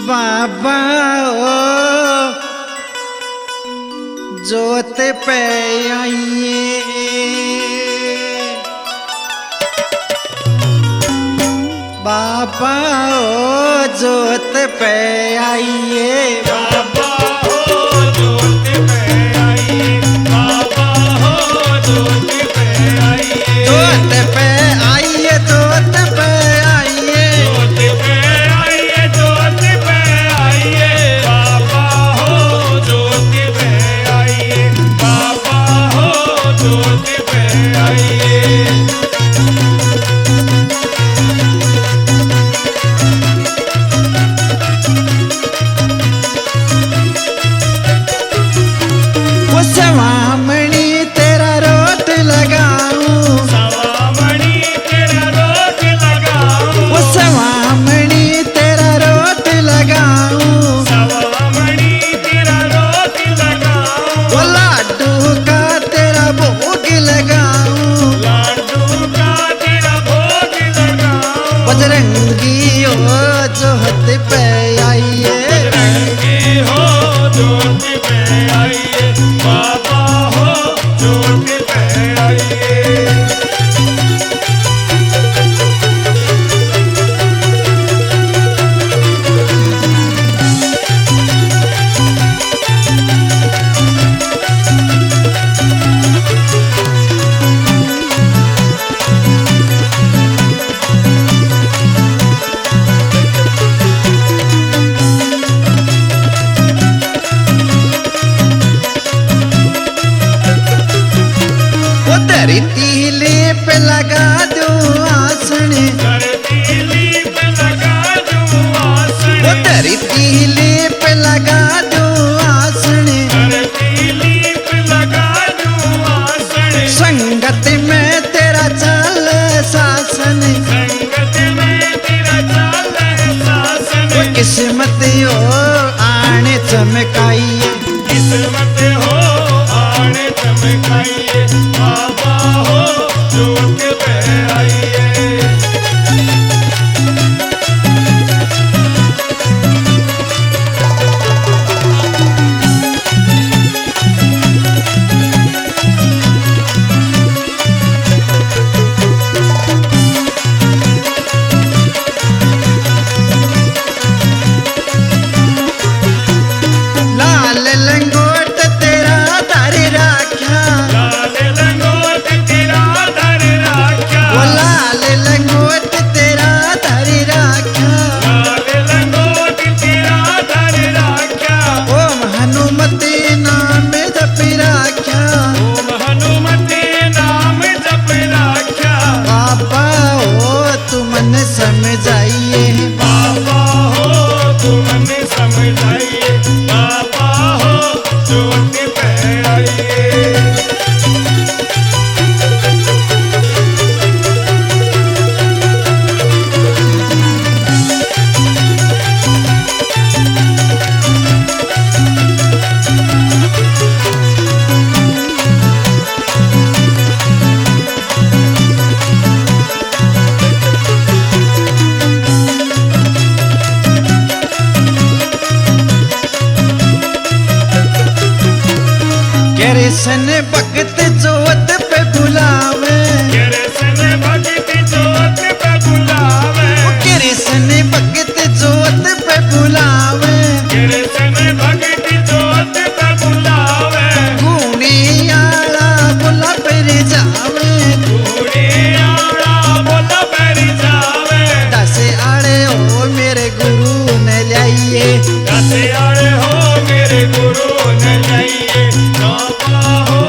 बाबा ओ जोत पे आइए, बाबा ओ जोत पे आइए, बाबा हो जोत पे आइए, बाबा हो जोत पे आइए, जोत पे आइए, जोत पे आइए, जोत पे आइए, जोत पे आइए, बाबा हो जोत पे आइए, बाबा हो जोत पे आइए। वो सवामणी तेरा रोट लगाऊं, सवामणी तेरा रोट लगाऊं, वो सवामणी तेरा रोट लगाऊं, सवामणी तेरा रोट लगाऊं, वो लाडू का तेरा भोग लगाऊं, लाडू का तेरा भोग लगाऊं, बजरंगी ओ जोत पे आइए, बजरंगी हो जोत पे आइए, बाबा हो जोत पे आइए। वो धरती लेप लगा दूं आसन, धरती लीप लगा दूं आसन, वो धरती लेप लगा दूं आसन, धरती लीप लगा दूं आसन, संगत में तेरा चल शासन, संगत में तेरा चाल है शासन, वो किस्मत हो आने चमकाइए, किस्मत हो आने चमकाइए, बाबा हो जोत पे आइए। लाल लंगोट तेरा धर राख्या, लाल लंगोट तेरा धर राख्या, वो लाल लंगोट तेरा धर राख्या, लाल लंगोट तेरा धर राख्या, ओम हनुमते नाम जप राख्या, ओम हनुमते नाम जप राख्या, बाबा हो तुमन समझाइए, बाबा हो तुम समझाइए, बाबा हो जोत पे आइए। कृष्ण भक्त जोत पे बुलावे, कृष्ण भक्त जोत पे बुलावे, कृष्ण भक्त जोत पे बुलावे, कृष्ण भक्त जोत पे बुलावे, गुणी आला बोला पर जावे, घोड़े आड़ा बोला पैर जावे, दस आड़े हो मेरे गुरु ने लाइए, दस आड़े हो मेरे गुरु ने लाइए, बाबा हो